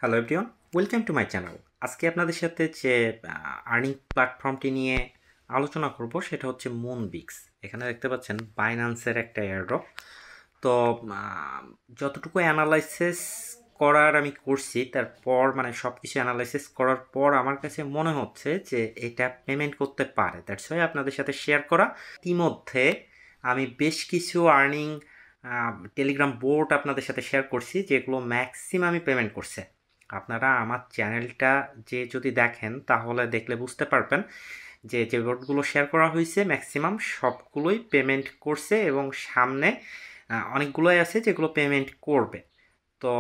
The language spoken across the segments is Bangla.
Hello everyone, welcome to my channel. আজকে আপনাদের সাথে যে আর্নিং প্ল্যাটফর্মটি নিয়ে আলোচনা করব সেটা হচ্ছে মুনবিক্স। এখানে দেখতে পাচ্ছেন বাইন্যান্সের একটা এয়ারড্রপ। তো যতটুকু অ্যানালাইসিস করার আমি করছি, তারপর মানে সব কিছু অ্যানালাইসিস করার পর আমার কাছে মনে হচ্ছে যে এটা পেমেন্ট করতে পারে। দ্যাটস ওয়াই আপনাদের সাথে শেয়ার করা। ইতিমধ্যে আমি বেশ কিছু আর্নিং টেলিগ্রাম বোর্ড আপনাদের সাথে শেয়ার করছি যেগুলো ম্যাক্সিমামই পেমেন্ট করছে। আপনারা আমার চ্যানেলটা যদি দেখেন তাহলে দেখলে বুঝতে পারবেন যে বোর্ডগুলো শেয়ার করা হয়েছে ম্যাক্সিমাম সবগুলোই পেমেন্ট করছে এবং সামনে অনেকগুলোই আছে যেগুলো পেমেন্ট করবে। তো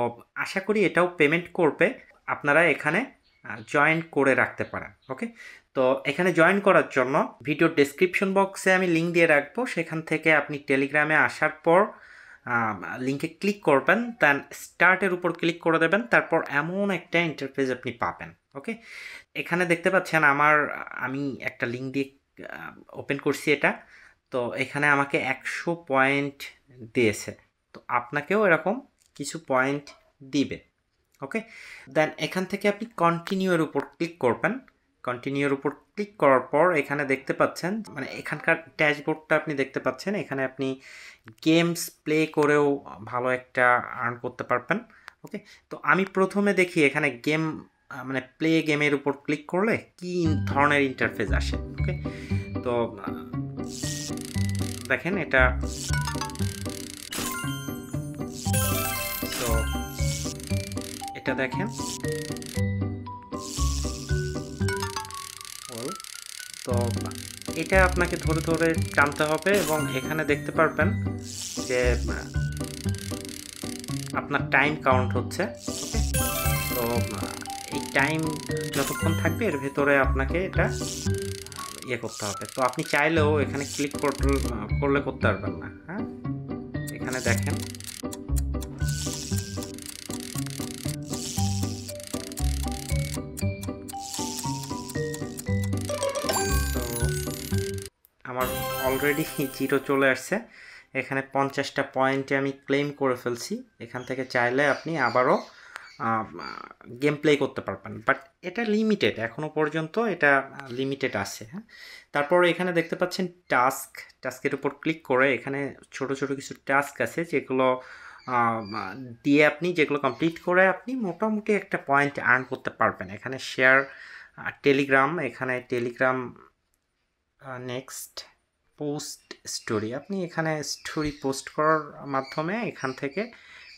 আশা করি এটাও পেমেন্ট করবে। আপনারা এখানে জয়েন করে রাখতে পারেন। ওকে, তো এখানে জয়েন করার জন্য ভিডিও ডেসক্রিপশন বক্সে আমি লিঙ্ক দিয়ে রাখবো, সেখান থেকে আপনি টেলিগ্রামে আসার পর লিঙ্কে ক্লিক করবেন, দেন স্টার্টের উপর ক্লিক করে দেবেন, তারপর এমন একটা ইন্টারফেস আপনি পাবেন। ওকে, এখানে দেখতে পাচ্ছেন আমি একটা লিঙ্ক দিয়ে ওপেন করছি এটা। তো এখানে আমাকে 100 পয়েন্ট দিয়েছে, তো আপনাকেও এরকম কিছু পয়েন্ট দিবে। ওকে, দেন এখান থেকে আপনি কন্টিনিউর উপর ক্লিক করবেন। কন্টিনিউর উপর ক্লিক করার পর এখানে দেখতে পাচ্ছেন, মানে এখানকার ড্যাশবোর্ডটা আপনি দেখতে পাচ্ছেন। এখানে আপনি গেমস প্লে করেও ভালো একটা আর্ন করতে পারবেন। ওকে, তো আমি প্রথমে দেখি এখানে গেম মানে প্লে গেমের উপর ক্লিক করলে কি ধরনের ইন্টারফেস আসে। ওকে, তো দেখেন এটা, তো এটা দেখেন, তো এটা আপনাকে ধরে ধরে টানতে হবে এবং এখানে দেখতে পারবেন যে আপনার টাইম কাউন্ট হচ্ছে। তো এই টাইম যতক্ষণ থাকবে এর ভেতরে আপনাকে এটা ইয়ে করতে হবে। তো আপনি চাইলেও এখানে ক্লিক করলে করতে পারবেন না। হ্যাঁ, এখানে দেখেন, তো আমার অলরেডি 0 চলে আসছে। এখানে 50টা পয়েন্টে আমি ক্লেম করে ফেলছি। এখান থেকে চাইলে আপনি আবারও গেম প্লে করতে পারবেন, বাট এটা লিমিটেড, এখনও পর্যন্ত এটা লিমিটেড আছে। হ্যাঁ, তারপর এখানে দেখতে পাচ্ছেন টাস্কের উপর ক্লিক করে এখানে ছোট ছোট কিছু টাস্ক আছে যেগুলো দিয়ে আপনি যেগুলো কমপ্লিট করে আপনি মোটামুটি একটা পয়েন্ট আর্ন করতে পারবেন। এখানে শেয়ার টেলিগ্রাম, এখানে টেলিগ্রাম নেক্সট পোস্ট স্টোরি, আপনি এখানে স্টোরি পোস্ট করার মাধ্যমে এখান থেকে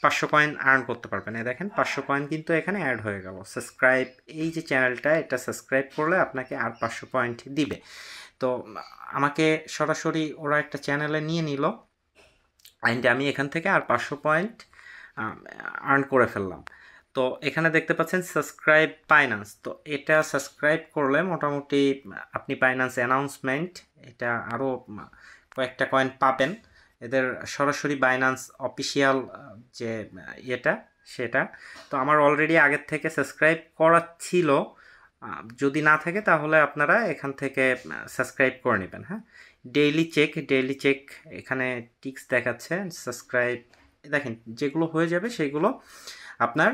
500 কয়েন আর্ন করতে পারবেন। দেখেন 500 কয়েন কিন্তু এখানে অ্যাড হয়ে গেল। সাবস্ক্রাইব, এই যে চ্যানেলটা, এটা সাবস্ক্রাইব করলে আপনাকে আর 500 পয়েন্ট দিবে। তো আমাকে সরাসরি ওরা একটা চ্যানেলে নিয়ে নিল অ্যান্ড আমি এখান থেকে আর 500 পয়েন্ট আর্ন করে ফেললাম। তো এখানে দেখতে পাচ্ছেন সাবস্ক্রাইব বাইন্যান্স, তো এটা সাবস্ক্রাইব করলে মোটামুটি আপনি বাইন্যান্স অ্যানাউন্সমেন্ট এটা আরও কয়েকটা কয়েন পাবেন। এদের সরাসরি বাইন্যান্স অফিসিয়াল যে ইয়েটা সেটা। তো আমার অলরেডি আগের থেকে সাবস্ক্রাইব করা ছিল, যদি না থাকে তাহলে আপনারা এখান থেকে সাবস্ক্রাইব করে নেবেন। হ্যাঁ, ডেইলি চেক এখানে টিক্স দেখাচ্ছে সাবস্ক্রাইব, দেখেন যেগুলো হয়ে যাবে সেগুলো আপনার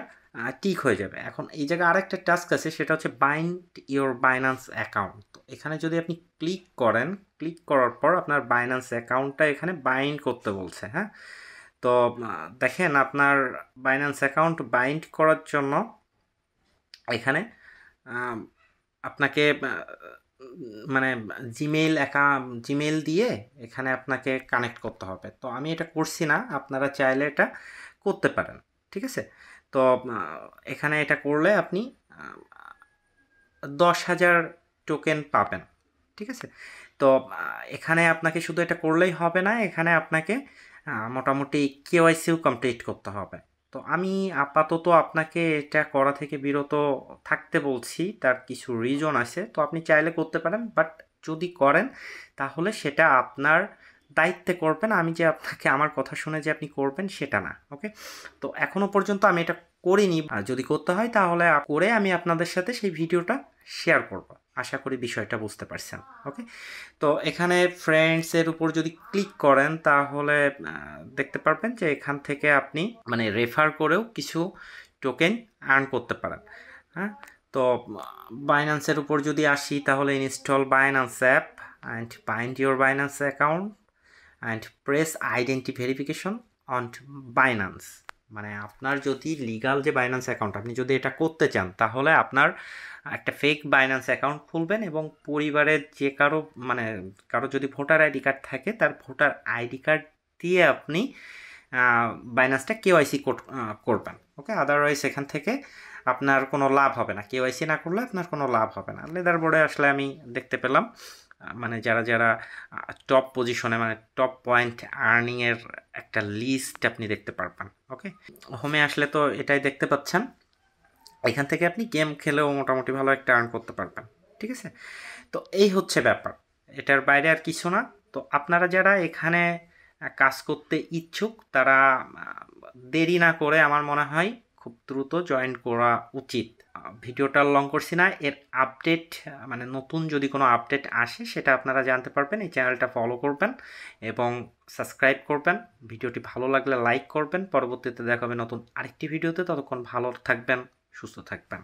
টিক হয়ে যাবে। এখন এই জায়গায় আরেকটা টাস্ক আছে, সেটা হচ্ছে বাইন্ড ইওর বাইন্যান্স অ্যাকাউন্ট। তো এখানে যদি আপনি ক্লিক করেন, ক্লিক করার পর আপনার বাইন্যান্স অ্যাকাউন্টটা এখানে বাইন্ড করতে বলছে। হ্যাঁ, তো দেখেন আপনার বাইন্যান্স অ্যাকাউন্ট বাইন্ড করার জন্য এখানে আপনাকে মানে জিমেইল দিয়ে এখানে আপনাকে কানেক্ট করতে হবে। তো আমি এটা করছি না, আপনারা চাইলে এটা করতে পারেন। ঠিক আছে, তো এখানে এটা করলে আপনি 10,000 টোকেন পাবেন। ঠিক আছে, তো এখানে আপনাকে শুধু এটা করলেই হবে না, এখানে আপনাকে মোটামুটি কেওয়াইসিও কমপ্লিট করতে হবে। তো আমি আপাতত আপনাকে এটা করা থেকে বিরত থাকতে বলছি, তার কিছু রিজন আছে। তো আপনি চাইলে করতে পারেন, বাট যদি করেন তাহলে সেটা আপনার দায়িত্বে করবেন। আমি যে আপনাকে আমার কথা শুনে যে আপনি করবেন সেটা না। ওকে, তো এখনো পর্যন্ত আমি এটা করিনি, আর যদি করতে হয় তাহলে করে আমি আপনাদের সাথে সেই ভিডিওটা শেয়ার করব। আশা করি বিষয়টা বুঝতে পারছেন। ওকে, তো এখানে ফ্রেন্ডসের উপর যদি ক্লিক করেন তাহলে দেখতে পারবেন যে এখান থেকে আপনি মানে রেফার করেও কিছু টোকেন আর্ন করতে পারেন। হ্যাঁ, তো বাইন্যান্সের উপর যদি আসি তাহলে install Binance app and bind your Binance account and press identity verification on Binance. মানে আপনার যদি লিগাল যে বাইন্যান্স অ্যাকাউন্ট আপনি যদি এটা করতে চান তাহলে আপনার একটা ফেক বাইন্যান্স অ্যাকাউন্ট খুলবেন এবং পরিবারের যে কারো যদি ভোটার আইডি কার্ড থাকে তার ভোটার আইডি কার্ড দিয়ে আপনি বাইন্যান্সটা কেওয়াইসি করবেন। ওকে, আদারওয়াইজ এখান থেকে আপনার কোনো লাভ হবে না, কেওয়াইসি না করলে আপনার কোনো লাভ হবে না। লেদার বোর্ডে আসলে আমি দেখতে পেলাম মানে যারা টপ পজিশনে মানে টপ পয়েন্ট আর্নিংয়ের একটা লিস্ট আপনি দেখতে পারবেন। ওকে, হোমে আসলে তো এটাই দেখতে পাচ্ছেন। এখান থেকে আপনি গেম খেলেও মোটামুটি ভালো একটা আর্ন করতে পারবেন। ঠিক আছে, তো এই হচ্ছে ব্যাপার, এটার বাইরে আর কিছু না। তো আপনারা যারা এখানে কাজ করতে ইচ্ছুক তারা দেরি না করে আমার মনে হয় খুব দ্রুত জয়েন করা উচিত। ভিডিওটা লং করছি না, এর আপডেট মানে নতুন যদি কোনো আপডেট আসে সেটা আপনারা জানতে পারবেন। এই চ্যানেলটা ফলো করবেন এবং সাবস্ক্রাইব করবেন। ভিডিওটি ভালো লাগলে লাইক করবেন। পরবর্তীতে দেখা হবে নতুন আরেকটি ভিডিওতে। ততক্ষণ ভালো থাকবেন, সুস্থ থাকবেন।